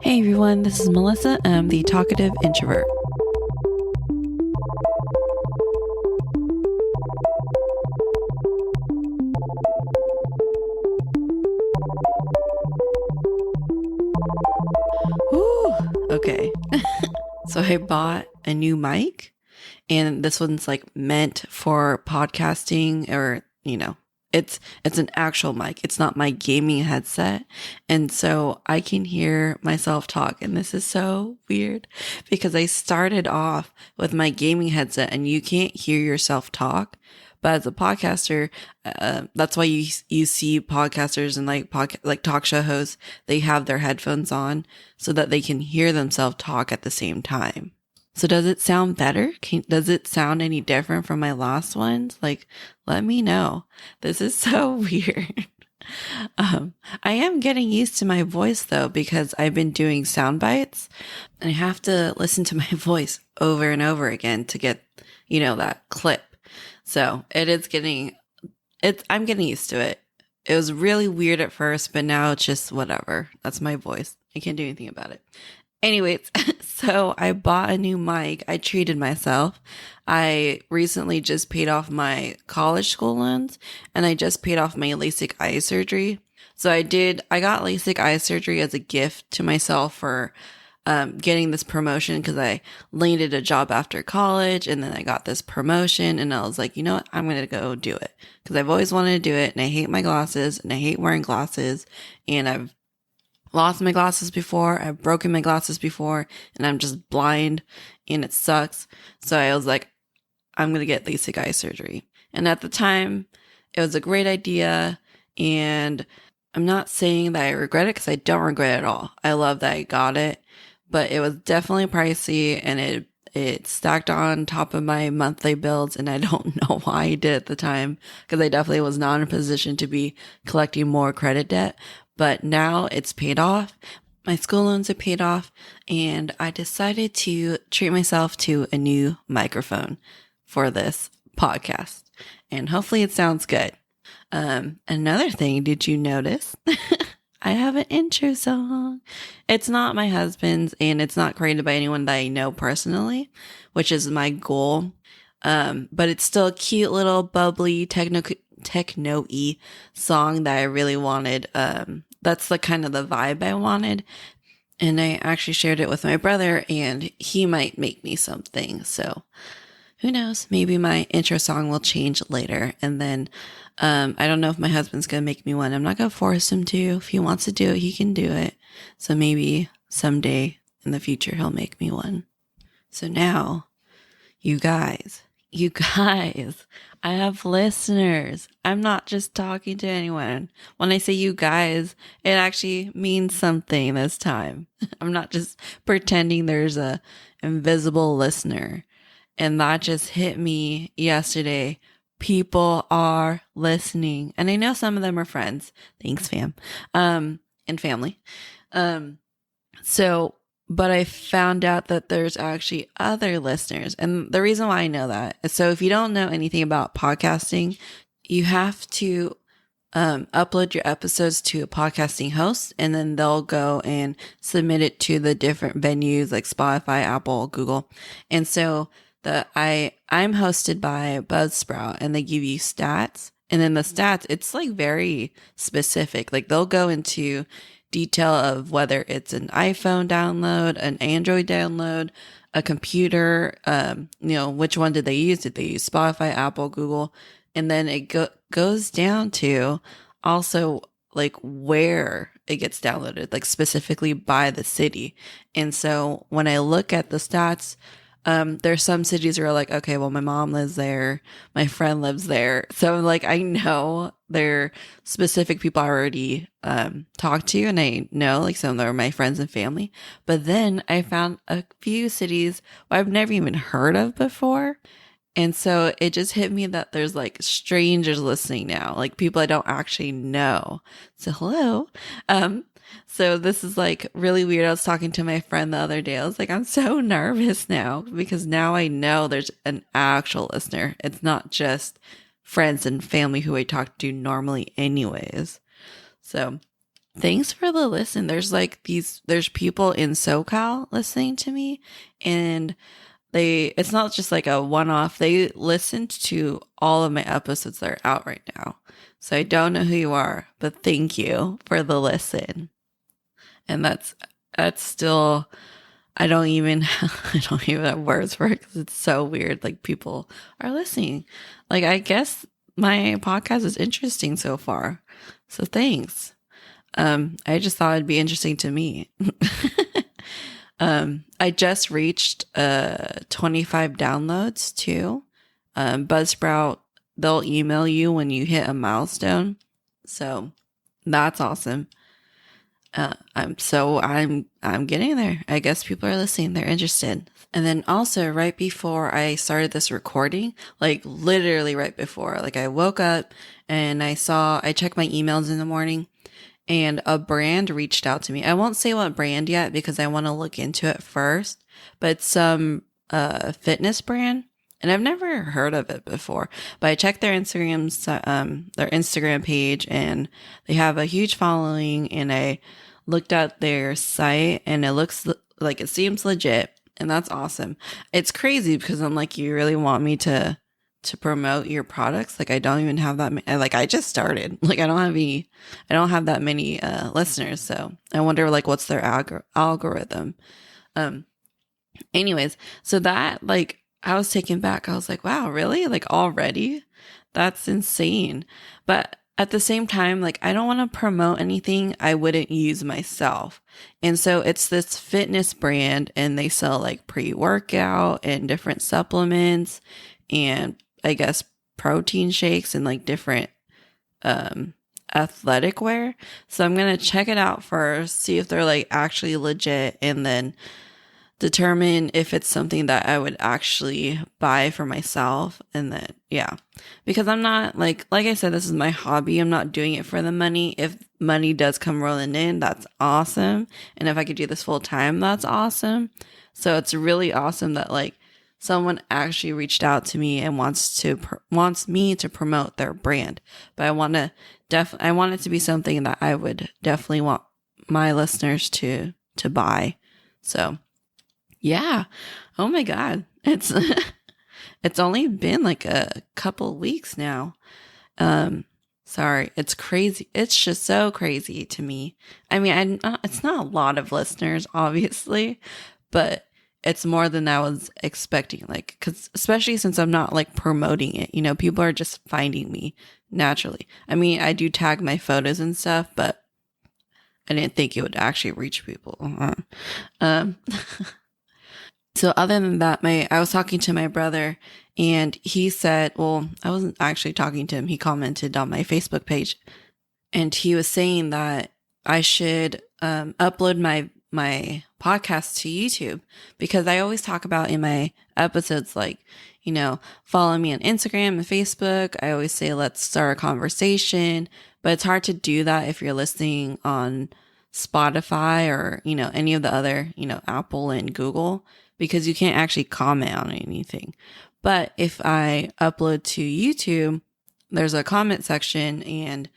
Hey everyone, this is Melissa. I'm the talkative introvert. Ooh, okay. So I bought a new mic, and this one's like meant for podcasting, or it's an actual mic. It's not my gaming headset. And so I can hear myself talk. And this is so weird because I started off with my gaming headset and you can't hear yourself talk. But as a podcaster, that's why you see podcasters and like talk show hosts, they have their headphones on so that they can hear themselves talk at the same time. So does it sound better? Does it sound any different from my last ones? Like, let me know. This is so weird. I am getting used to my voice though, because I've been doing sound bites and I have to listen to my voice over and over again to get, that clip. So I'm getting used to it. It was really weird at first, but now it's just whatever. That's my voice. I can't do anything about it. Anyways, so I bought a new mic. I treated myself. I recently just paid off my college school loans and I just paid off my LASIK eye surgery. So I got LASIK eye surgery as a gift to myself for getting this promotion because I landed a job after college and then I got this promotion and I was like, you know what? I'm going to go do it because I've always wanted to do it and I hate my glasses and I hate wearing glasses and I've lost my glasses before. I've broken my glasses before and I'm just blind and it sucks. So I was like, I'm going to get LASIK eye surgery. And at the time, it was a great idea. And I'm not saying that I regret it because I don't regret it at all. I love that I got it, but it was definitely pricey and it stacked on top of my monthly bills. And I don't know why I did at the time because I definitely was not in a position to be collecting more credit debt. But now it's paid off. My school loans are paid off. And I decided to treat myself to a new microphone for this podcast. And hopefully it sounds good. Another thing, did you notice? I have an intro song. It's not my husband's and it's not created by anyone that I know personally, which is my goal. But it's still a cute little bubbly techno-y song that I really wanted. That's the kind of the vibe I wanted. And I actually shared it with my brother and he might make me something. So who knows? Maybe my intro song will change later. And then, I don't know if my husband's going to make me one. I'm not going to force him to. If he wants to do it, he can do it. So maybe someday in the future, he'll make me one. So now, you guys, I have listeners. I'm not just talking to anyone. When I say you guys, it actually means something this time. I'm not just pretending there's a invisible listener. And that just hit me yesterday. People are listening. And I know some of them are friends. Thanks, fam. And family. But I found out that there's actually other listeners. And the reason why I know that is so if you don't know anything about podcasting, you have to upload your episodes to a podcasting host and then they'll go and submit it to the different venues like Spotify, Apple, Google. And so I'm hosted by Buzzsprout and they give you stats. And then the stats, it's like very specific. Like they'll go into detail of whether it's an iPhone download, an Android download, a computer, which one did they use? Did they use Spotify, Apple, Google? And then it goes down to also like where it gets downloaded, like specifically by the city. And so when I look at the stats, there's some cities where like, okay, well, my mom lives there, my friend lives there. So like, I know there are specific people I already, talked to and I know like some of them are my friends and family. But then I found a few cities I've never even heard of before. And so it just hit me that there's like strangers listening now, like people I don't actually know. So hello. So this is like really weird. I was talking to my friend the other day. I was like, I'm so nervous now because now I know there's an actual listener. It's not just friends and family who I talk to normally anyways. So Thanks for the listen. There's people in SoCal listening to me, and it's not just like a one off. They listened to all of my episodes that are out right now. So I don't know who you are, but thank you for the listen. And that's still, I don't even I don't even have words for it because it's so weird. Like, people are listening. Like, I guess my podcast is interesting so far. So thanks. I just thought it'd be interesting to me. I just reached 25 downloads too. Buzzsprout, they'll email you when you hit a milestone. So that's awesome. I'm getting there. I guess people are listening. They're interested. And then also right before I started this recording, like literally right before, like I woke up and I checked my emails in the morning, and a brand reached out to me. I won't say what brand yet because I want to look into it first, but it's some fitness brand, and I've never heard of it before. But I checked their Instagram page, and they have a huge following. And I looked at their site, and it looks like it seems legit, and that's awesome. It's crazy because I'm like, you really want me to promote your products? Like, I don't even have that many. Like, I just started. Like, I don't have that many listeners. So I wonder, like, what's their algorithm? Anyways, so that, like, I was taken back. I was like, wow, really? Like, already? That's insane. But at the same time, like, I don't want to promote anything I wouldn't use myself. And so it's this fitness brand, and they sell like pre-workout and different supplements, and I guess protein shakes and like different athletic wear. So I'm going to check it out first, see if they're like actually legit, and then determine if it's something that I would actually buy for myself. And then, yeah, because I'm not like I said, this is my hobby. I'm not doing it for the money. If money does come rolling in, that's awesome. And if I could do this full time, that's awesome. So it's really awesome that like someone actually reached out to me and wants me to promote their brand. But I want it to be something that I would definitely want my listeners to buy. So yeah. Oh my God. It's it's only been like a couple weeks now. Sorry, it's crazy. It's just so crazy to me. I mean, it's not a lot of listeners, obviously, but it's more than I was expecting. Like, cause especially since I'm not like promoting it, people are just finding me naturally. I mean, I do tag my photos and stuff, but I didn't think it would actually reach people. So other than that, I was talking to my brother, and he said, well, I wasn't actually talking to him. He commented on my Facebook page, and he was saying that I should upload my podcast to YouTube, because I always talk about in my episodes, like, follow me on Instagram and Facebook. I always say, let's start a conversation, but it's hard to do that if you're listening on Spotify or, any of the other, Apple and Google, because you can't actually comment on anything. But if I upload to YouTube, there's a comment section, and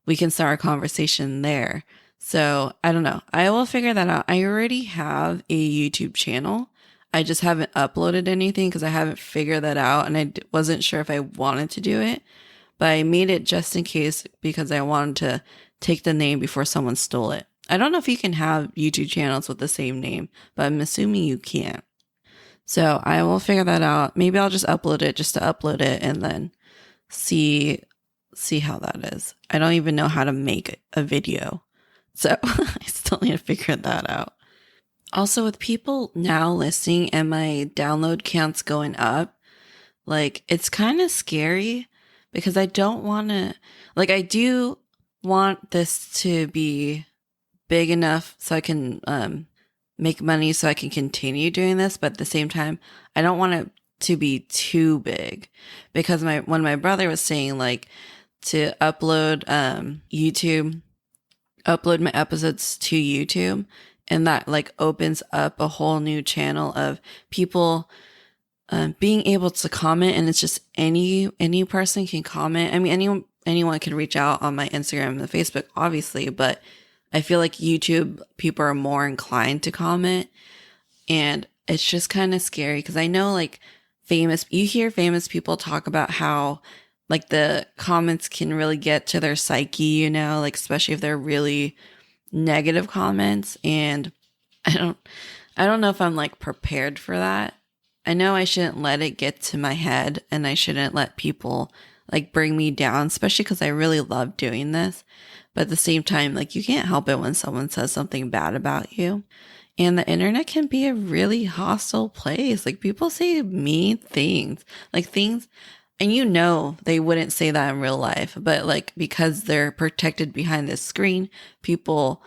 we can start a conversation there. So I don't know. I will figure that out. I already have a YouTube channel. I just haven't uploaded anything because I haven't figured that out, and I wasn't sure if I wanted to do it. But I made it just in case, because I wanted to take the name before someone stole it. I don't know if you can have YouTube channels with the same name, but I'm assuming you can't. So I will figure that out. Maybe I'll just upload it just to upload it, and then see how that is. I don't even know how to make a video. So I still need to figure that out. Also, with people now listening and my download counts going up, like, it's kind of scary, because I don't want to, like, I do want this to be big enough so I can make money so I can continue doing this. But at the same time, I don't want it to be too big, because when my brother was saying like to upload upload my episodes to YouTube, and that like opens up a whole new channel of people being able to comment, and it's just any person can comment. I mean, anyone can reach out on my Instagram and Facebook, obviously, but I feel like YouTube people are more inclined to comment, and it's just kind of scary because I know like you hear famous people talk about how like the comments can really get to their psyche, like especially if they're really negative comments. And I don't, I don't know if I'm like prepared for that. I know I shouldn't let it get to my head and I shouldn't let people like bring me down, especially because I really love doing this. But at the same time, like you can't help it when someone says something bad about you. And the internet can be a really hostile place. Like people say mean things, like things, and they wouldn't say that in real life, but like because they're protected behind this screen, people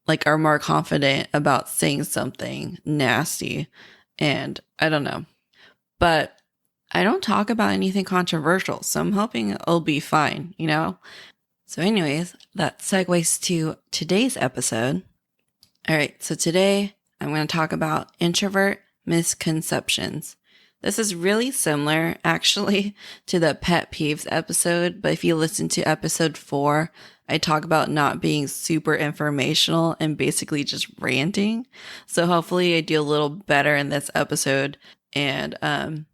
like are more confident about saying something nasty. And I don't know, but I don't talk about anything controversial, so I'm hoping it'll be fine. So anyways, that segues to today's episode. All right, so today I'm going to talk about introvert misconceptions. This is really similar, actually, to the pet peeves episode, but if you listen to episode 4, I talk about not being super informational and basically just ranting. So hopefully I do a little better in this episode. And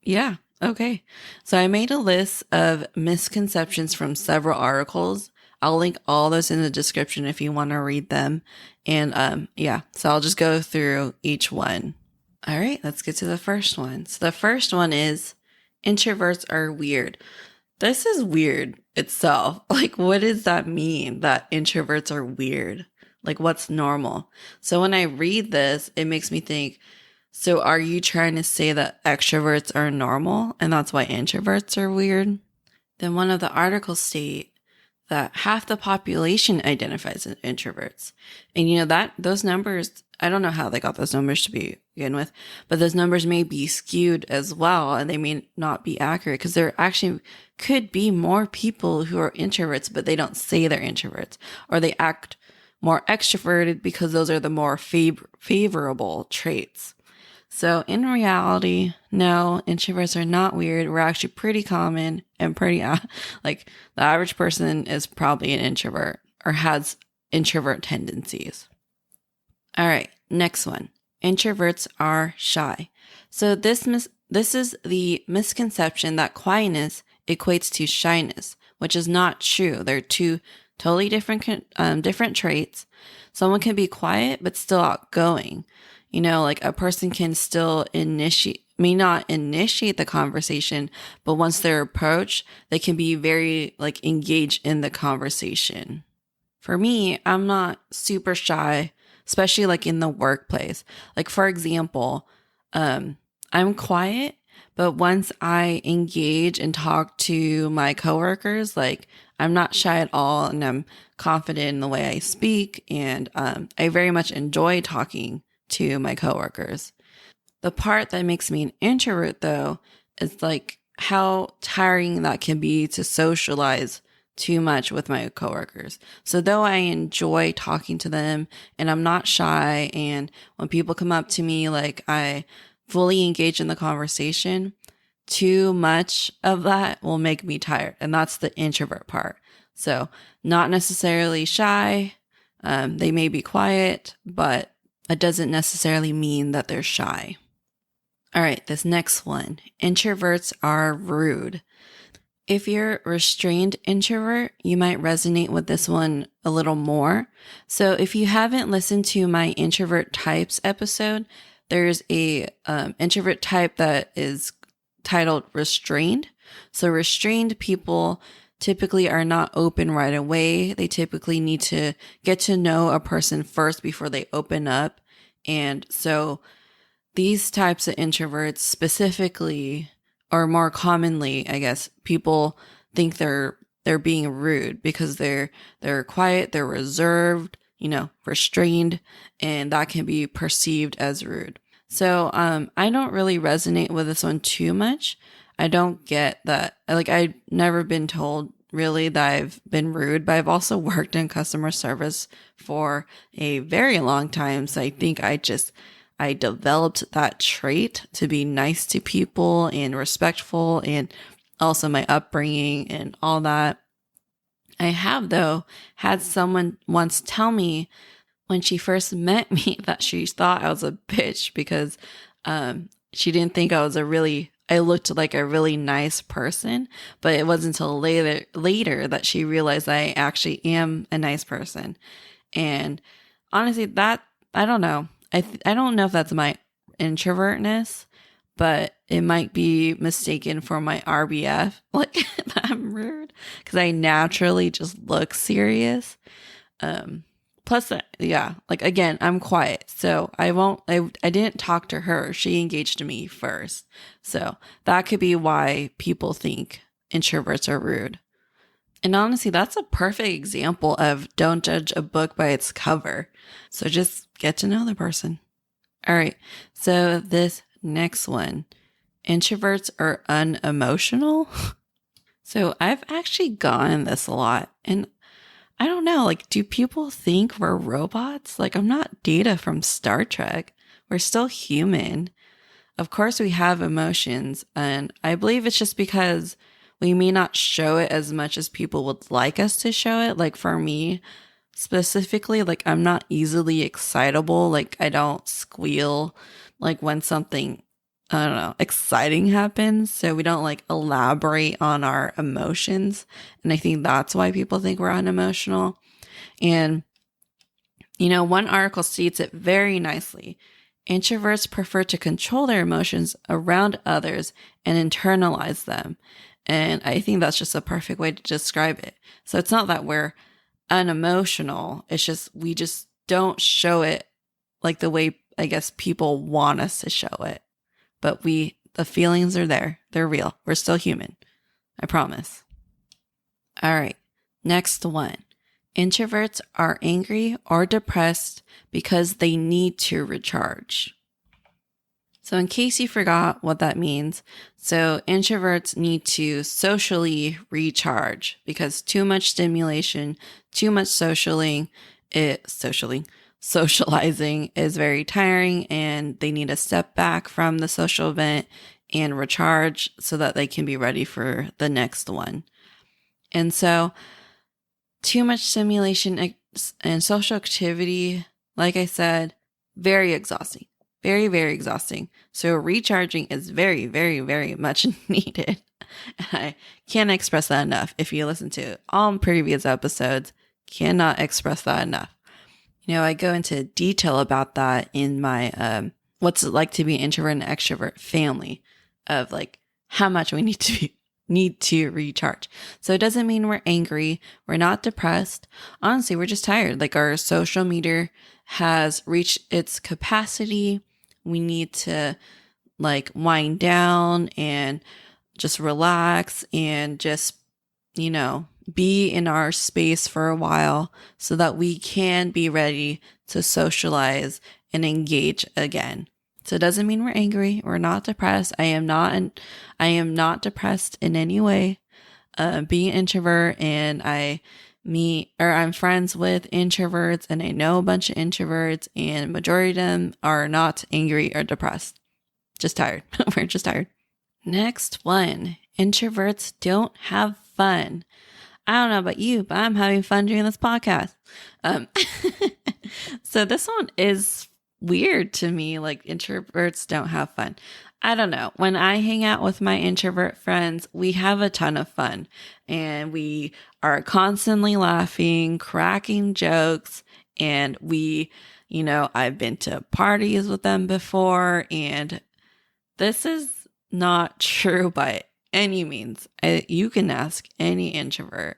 yeah, okay. So I made a list of misconceptions from several articles. I'll link all those in the description if you want to read them. And yeah, so I'll just go through each one. All right, let's get to the first one. So the first one is introverts are weird. This is weird itself. Like, what does that mean that introverts are weird? Like, what's normal? So when I read this, it makes me think, so are you trying to say that extroverts are normal and that's why introverts are weird? Then one of the articles state that half the population identifies as introverts. And that those numbers, I don't know how they got those numbers to begin with, but those numbers may be skewed as well and they may not be accurate because there actually could be more people who are introverts, but they don't say they're introverts, or they act more extroverted because those are the more favorable traits. So in reality, no, introverts are not weird. We're actually pretty common and pretty, like the average person is probably an introvert or has introvert tendencies. All right, next one. Introverts are shy. So this is the misconception that quietness equates to shyness, which is not true. They're two totally different traits. Someone can be quiet but still outgoing. Like a person can still may not initiate the conversation, but once they're approached, they can be very like engaged in the conversation. For me, I'm not super shy, especially like in the workplace. Like for example, I'm quiet, but once I engage and talk to my coworkers, like I'm not shy at all and I'm confident in the way I speak. And I very much enjoy talking to my coworkers. The part that makes me an introvert though is like how tiring that can be to socialize too much with my coworkers. So though I enjoy talking to them and I'm not shy, and when people come up to me, like I fully engage in the conversation, too much of that will make me tired. And that's the introvert part. So not necessarily shy. They may be quiet, but it doesn't necessarily mean that they're shy. All right, this next one. Introverts are rude. If you're a restrained introvert, you might resonate with this one a little more. So if you haven't listened to my introvert types episode, there's a introvert type that is titled restrained. So restrained people typically are not open right away. They typically need to get to know a person first before they open up. And so these types of introverts specifically, or more commonly, I guess, people think they're being rude because they're quiet, they're reserved, restrained, and that can be perceived as rude. So I don't really resonate with this one too much. I don't get that. Like, I've never been told really that I've been rude, but I've also worked in customer service for a very long time. So I think I developed that trait to be nice to people and respectful, and also my upbringing and all that. I have, though, had someone once tell me when she first met me that she thought I was a bitch because she didn't think I looked like a really nice person, but it wasn't until later that she realized I actually am a nice person. And honestly, I don't know. I don't know if that's my introvertness, but it might be mistaken for my RBF. Like, that I'm rude because I naturally just look serious. Plus, yeah, like again, I'm quiet, so I didn't talk to her. She engaged me first. So that could be why people think introverts are rude. And honestly, that's a perfect example of don't judge a book by its cover. So just get to know the person. All right. So this next one, introverts are unemotional. So I've actually gotten this a lot. And I don't know, like, do people think we're robots? Like, I'm not Data from Star Trek. We're still human. Of course, we have emotions, and I believe it's just because we may not show it as much as people would like us to show it. Like, for me specifically, like, I'm not easily excitable. Like, I don't squeal, like, when something, I don't know, exciting happens. So we don't like elaborate on our emotions. And I think that's why people think we're unemotional. And, one article states it very nicely. Introverts prefer to control their emotions around others and internalize them. And I think that's just a perfect way to describe it. So it's not that we're unemotional. It's just, we just don't show it like the way I guess people want us to show it. But the feelings are there. They're real. We're still human. I promise. All right. Next one. Introverts are angry or depressed because they need to recharge. So in case you forgot what that means, so introverts need to socially recharge because too much stimulation, too much socializing is very tiring, and they need to step back from the social event and recharge so that they can be ready for the next one. And so too much stimulation and social activity, like I said, very exhausting. Very, very exhausting. So recharging is very, very, very much needed. I can't express that enough. If you listen to all previous episodes, cannot express that enough. I go into detail about that in my what's it like to be an introvert and extrovert family of like how much we need to recharge. So it doesn't mean we're angry. We're not depressed. Honestly, we're just tired. Like our social meter has reached its capacity. We need to like wind down and just relax and just, be in our space for a while so that we can be ready to socialize and engage again. So it doesn't mean we're angry. We're not depressed. I am not depressed in any way. Being an introvert, and I'm friends with introverts, and I know a bunch of introverts, and majority of them are not angry or depressed. Just tired. We're just tired. Next one. Introverts don't have fun. I don't know about you, but I'm having fun doing this podcast. So this one is weird to me. Like introverts don't have fun. I don't know. When I hang out with my introvert friends, we have a ton of fun and we are constantly laughing, cracking jokes. And I've been to parties with them before, and this is not true by any means. You can ask any introvert.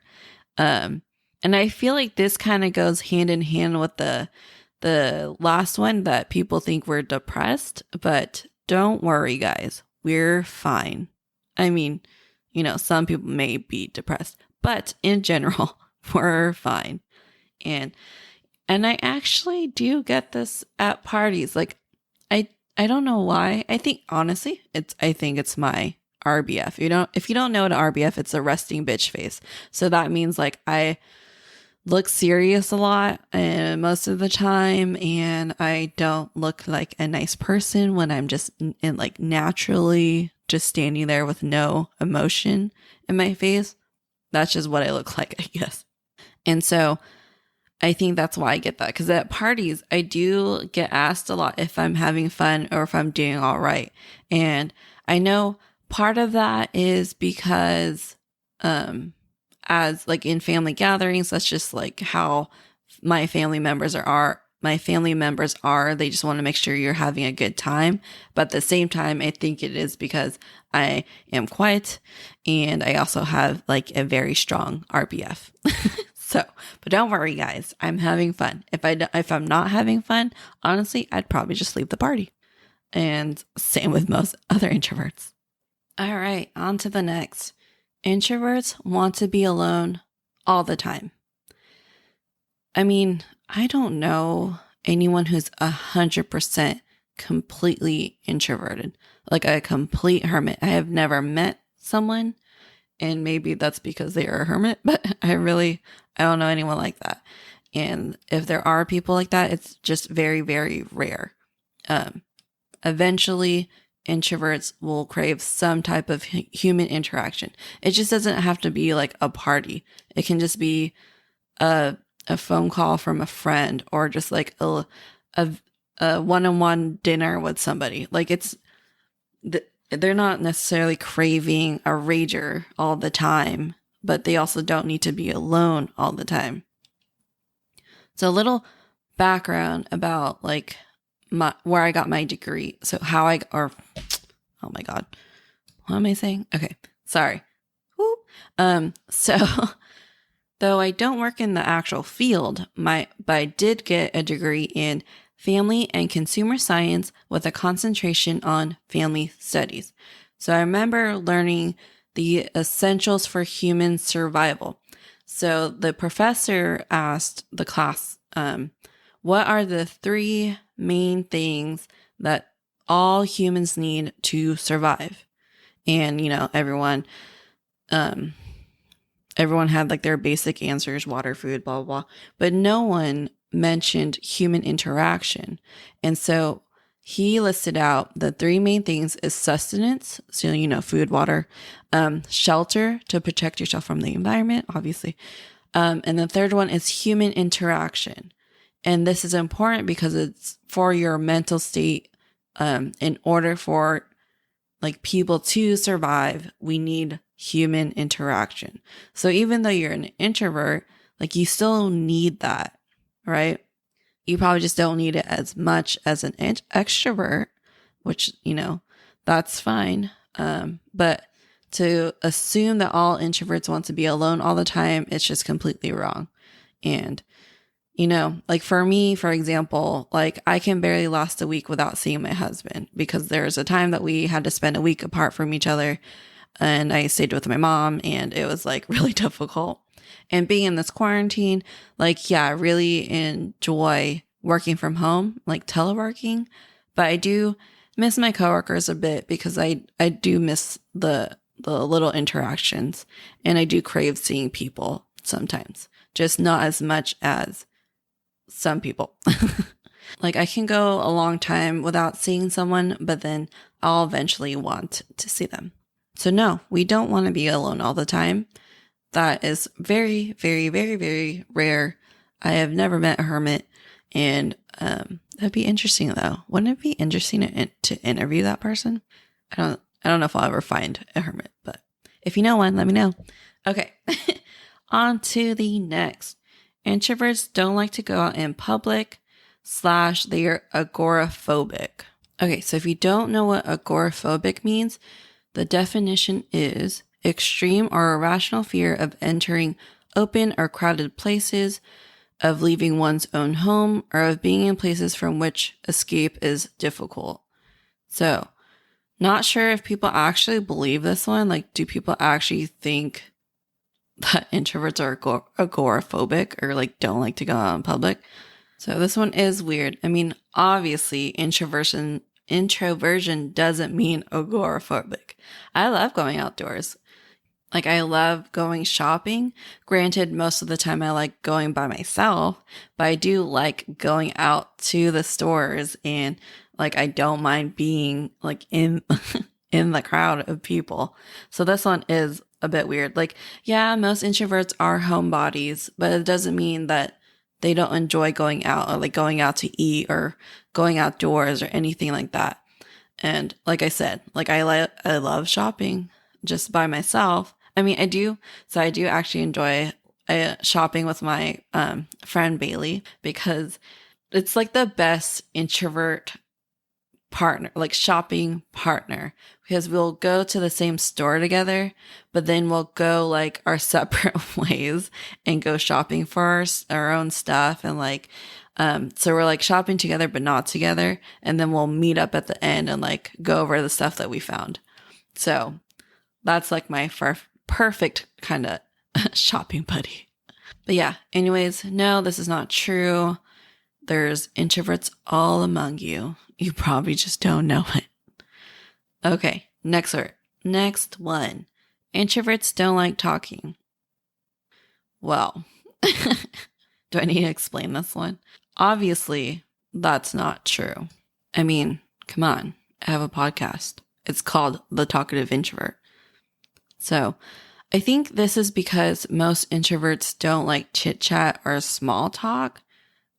And I feel like this kind of goes hand in hand with the last one, that people think we're depressed, but don't worry, guys. We're fine. I mean, some people may be depressed, but in general, we're fine. And I actually do get this at parties. Like, I don't know why. I think honestly, it's my RBF. If you don't know what an RBF, it's a resting bitch face. So that means like I look serious a lot and most of the time, and I don't look like a nice person when I'm just like naturally just standing there with no emotion in my face. That's just what I look like, I guess. And so I think that's why I get that. Because at parties, I do get asked a lot if I'm having fun or if I'm doing all right. And I know part of that is because, as like in family gatherings, that's just like how my family members are. My family members are, they just want to make sure you're having a good time. But at the same time, I think it is because I am quiet and I also have like a very strong RBF. So, but don't worry, guys. I'm having fun. If I'm not having fun, honestly, I'd probably just leave the party. And same with most other introverts. All right, on to the next. Introverts want to be alone all the time. I mean, I don't know anyone who's 100% completely introverted, like a complete hermit. I have never met someone, and maybe that's because they are a hermit, but I don't know anyone like that. And if there are people like that, it's just very, very rare. Eventually, introverts will crave some type of human interaction. It just doesn't have to be like a party. It can just be a phone call from a friend or just like a one-on-one dinner with somebody. Like they're not necessarily craving a rager all the time, but they also don't need to be alone all the time. So a little background about like where I got my degree. So oh my God, what am I saying? Okay, sorry. Woo. So though I don't work in the actual field, but I did get a degree in family and consumer science with a concentration on family studies. So I remember learning the essentials for human survival. So the professor asked the class, what are the 3 main things that all humans need to survive? And, everyone had like their basic answers, water, food, blah, blah, blah. But no one mentioned human interaction. And so he listed out the 3 main things is sustenance. So, food, water, shelter to protect yourself from the environment, obviously. And the third one is human interaction. And this is important because it's for your mental state. In order for like people to survive, we need human interaction. So even though you're an introvert, like you still need that, right? You probably just don't need it as much as an extrovert, which, that's fine. But to assume that all introverts want to be alone all the time, it's just completely wrong. And like for me, for example, like I can barely last a week without seeing my husband because there's a time that we had to spend a week apart from each other and I stayed with my mom and it was like really difficult. And being in this quarantine, like, yeah, I really enjoy working from home, like teleworking, but I do miss my coworkers a bit because I do miss the little interactions and I do crave seeing people sometimes, just not as much as some people. Like I can go a long time without seeing someone, but then I'll eventually want to see them. So no, we don't want to be alone all the time. That is very, very, very, very rare. I have never met a hermit, and that'd be interesting though. Wouldn't it be interesting to interview that person? I don't know if I'll ever find a hermit, but if you know one, let me know. Okay, on to the next. Introverts don't like to go out in public / they are agoraphobic. Okay, so if you don't know what agoraphobic means, the definition is extreme or irrational fear of entering open or crowded places, of leaving one's own home, or of being in places from which escape is difficult. So, not sure if people actually believe this one. Like, do people actually think that introverts are agoraphobic or like don't like to go out in public? So this one is weird. I mean, obviously introversion doesn't mean agoraphobic. I love going outdoors. Like I love going shopping. Granted, most of the time I like going by myself, but I do like going out to the stores and like I don't mind being like in in the crowd of people. So this one is a bit weird. Like, yeah, most introverts are homebodies, but it doesn't mean that they don't enjoy going out or like going out to eat or going outdoors or anything like that. And like I said, like I love shopping just by myself. I mean, I do. So I do actually enjoy shopping with my friend Bailey because it's like the best introvert partner, like shopping partner, because we'll go to the same store together, but then we'll go like our separate ways and go shopping for our own stuff. And like, so we're like shopping together, but not together. And then we'll meet up at the end and like go over the stuff that we found. So that's like my perfect kind of shopping buddy. But yeah, anyways, no, this is not true. There's introverts all among you. You probably just don't know it. Okay, next word. Next one. Introverts don't like talking. Well, do I need to explain this one? Obviously, that's not true. I mean, come on. I have a podcast. It's called The Talkative Introvert. So, I think this is because most introverts don't like chit chat or small talk.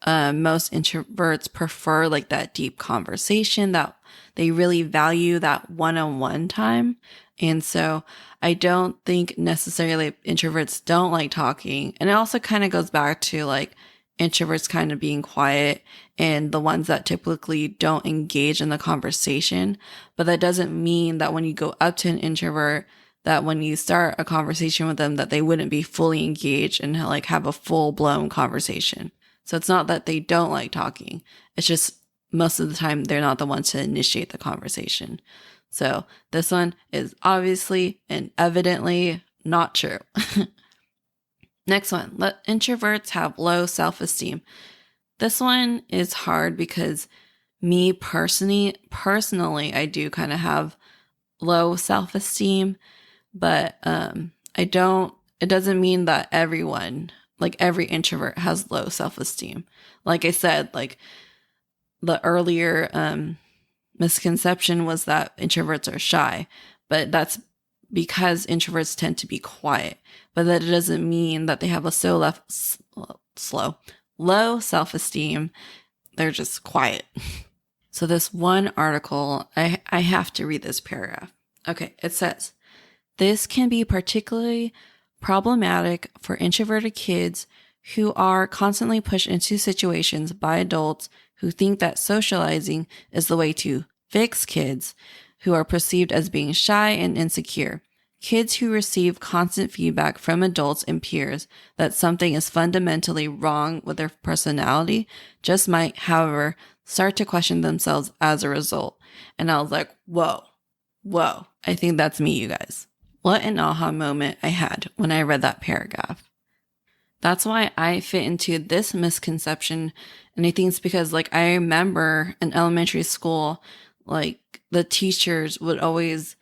Most introverts prefer like that deep conversation, that they really value that one-on-one time. And so I don't think necessarily introverts don't like talking. And it also kind of goes back to like introverts kind of being quiet and the ones that typically don't engage in the conversation. But that doesn't mean that when you go up to an introvert, that when you start a conversation with them, that they wouldn't be fully engaged and like have a full-blown conversation. So it's not that they don't like talking. It's just most of the time they're not the ones to initiate the conversation. So this one is obviously and evidently not true. Next one. Let introverts have low self-esteem. This one is hard because me personally, I do kind of have low self-esteem, but it doesn't mean that everyone, like every introvert, has low self-esteem. Like I said, like the earlier misconception was that introverts are shy, but that's because introverts tend to be quiet. But that doesn't mean that they have a low self-esteem. They're just quiet. So this one article, I have to read this paragraph. Okay, it says, this can be particularly problematic for introverted kids who are constantly pushed into situations by adults who think that socializing is the way to fix kids who are perceived as being shy and insecure. Kids who receive constant feedback from adults and peers that something is fundamentally wrong with their personality just might, however, start to question themselves as a result. And I was like, whoa, I think that's me, you guys. What an aha moment I had when I read that paragraph. That's why I fit into this misconception. And I think it's because like I remember in elementary school, like the teachers would always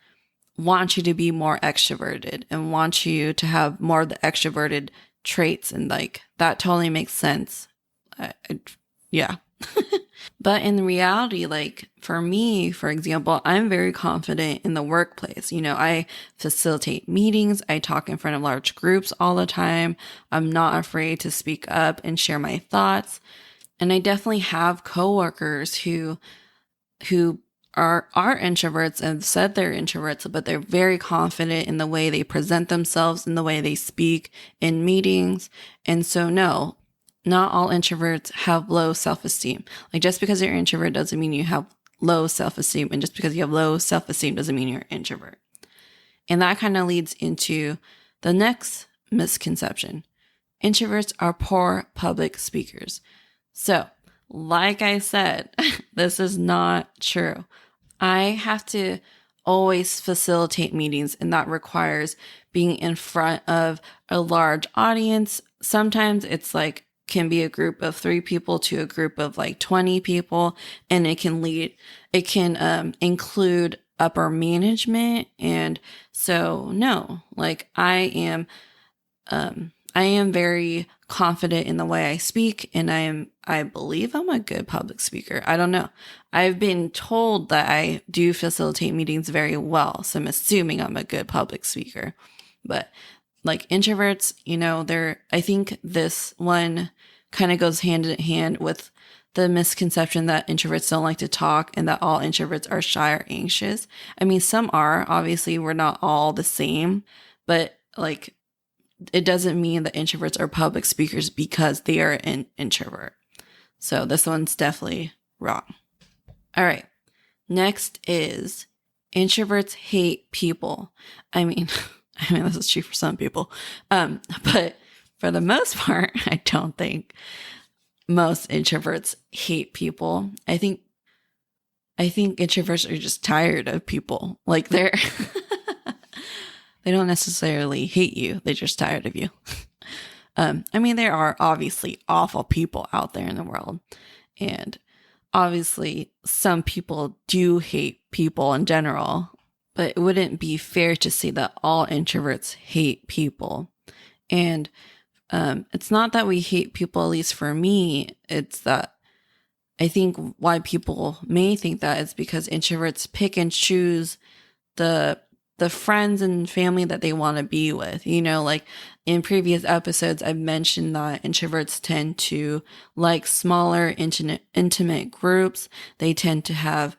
want you to be more extroverted and want you to have more of the extroverted traits. And like that totally makes sense. Yeah. But in reality, like for me, for example, I'm very confident in the workplace. You know, I facilitate meetings. I talk in front of large groups all the time. I'm not afraid to speak up and share my thoughts. And I definitely have coworkers who are introverts and said they're introverts, but they're very confident in the way they present themselves, in the way they speak in meetings. And so no, not all introverts have low self-esteem. Like just because you're an introvert doesn't mean you have low self-esteem. And just because you have low self-esteem doesn't mean you're an introvert. And that kind of leads into the next misconception. Introverts are poor public speakers. So, like I said, this is not true. I have to always facilitate meetings, and that requires being in front of a large audience. Sometimes it's like can be a group of 3 people to a group of like 20 people, and it can include upper management. And so no, like I am very confident in the way I speak, and I believe I'm a good public speaker. I don't know. I've been told that I do facilitate meetings very well, so I'm assuming I'm a good public speaker. But like introverts, I think this one kind of goes hand in hand with the misconception that introverts don't like to talk and that all introverts are shy or anxious. I mean, some are. Obviously, we're not all the same, but like it doesn't mean that introverts are public speakers because they are an introvert. So this one's definitely wrong. All right. Next is introverts hate people. I mean, this is true for some people. But for the most part, I don't think most introverts hate people. I think introverts are just tired of people. Like they don't necessarily hate you. They're just tired of you. There are obviously awful people out there in the world. And obviously some people do hate people in general, but it wouldn't be fair to say that all introverts hate people. And it's not that we hate people, at least for me. It's that I think why people may think that is because introverts pick and choose the friends and family that they want to be with. Like in previous episodes, I've mentioned that introverts tend to like smaller, intimate groups. They tend to have,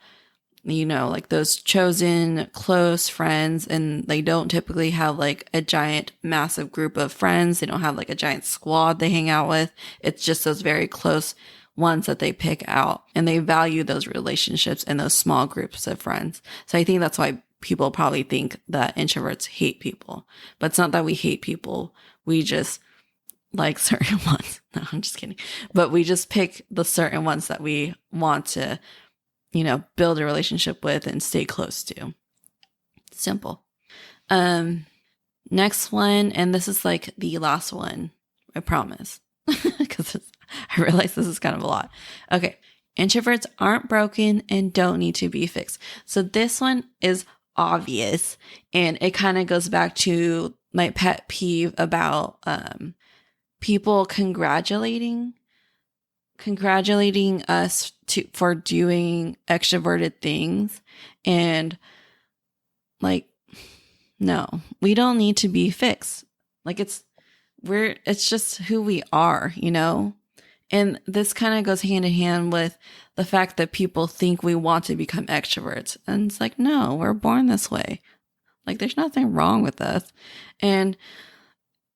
like those chosen close friends, and they don't typically have like a giant, massive group of friends. They don't have like a giant squad they hang out with. It's just those very close ones that they pick out, and they value those relationships and those small groups of friends. So I think that's why people probably think that introverts hate people, but it's not that we hate people. We just like certain ones. No, I'm just kidding. But we just pick the certain ones that we want to, build a relationship with and stay close to. Simple. Next one, and this is like the last one, I promise, because I realize this is kind of a lot. Okay. Introverts aren't broken and don't need to be fixed. So this one is obvious, and it kind of goes back to my pet peeve about people congratulating us for doing extroverted things. And like, no, we don't need to be fixed. Like it's just who we are, And this kind of goes hand in hand with the fact that people think we want to become extroverts. And it's like, no, we're born this way. Like there's nothing wrong with us. And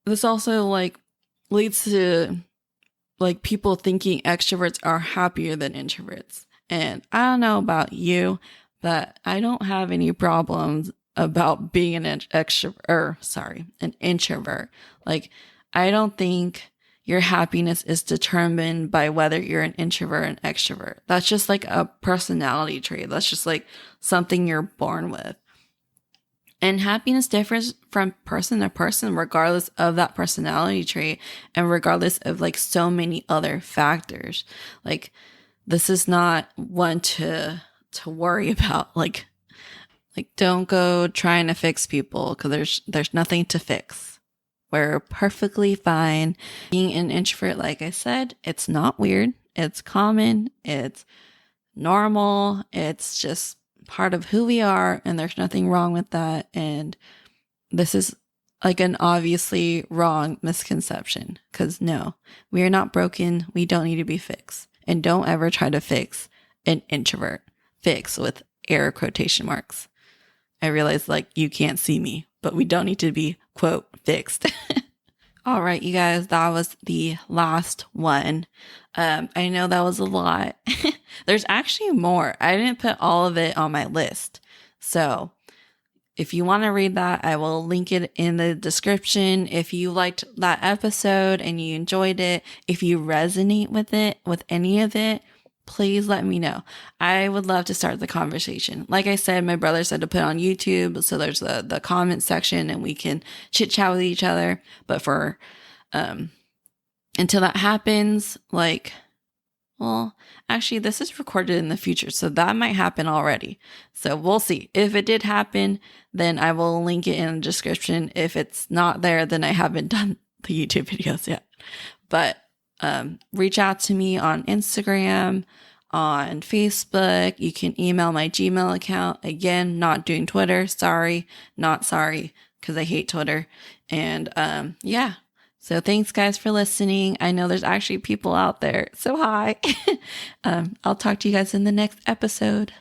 this also like leads to like people thinking extroverts are happier than introverts. And I don't know about you, but I don't have any problems about being an introvert. Like I don't think your happiness is determined by whether you're an introvert or an extrovert. That's just like a personality trait. That's just like something you're born with. And happiness differs from person to person, regardless of that personality trait and regardless of like so many other factors. Like this is not one to worry about. Like don't go trying to fix people because there's nothing to fix. We're perfectly fine. Being an introvert, like I said, it's not weird. It's common. It's normal. It's just part of who we are, and there's nothing wrong with that. And this is like an obviously wrong misconception, because no, we are not broken. We don't need to be fixed. And don't ever try to fix an introvert. Fix with air quotation marks. I realize like you can't see me, but we don't need to be, quote, fixed. All right, you guys, that was the last one. I know that was a lot. There's actually more. I didn't put all of it on my list. So if you want to read that, I will link it in the description. If you liked that episode and you enjoyed it, if you resonate with it, with any of it, please let me know. I would love to start the conversation. Like I said, my brother said to put on YouTube. So there's the comment section and we can chit chat with each other. But for, until that happens, actually this is recorded in the future. So that might happen already. So we'll see. If it did happen, then I will link it in the description. If it's not there, then I haven't done the YouTube videos yet. But reach out to me on Instagram, on Facebook. You can email my Gmail account. Again, not doing Twitter. Sorry, not sorry. because I hate Twitter. And yeah. So thanks guys for listening. I know there's actually people out there. So hi. I'll talk to you guys in the next episode.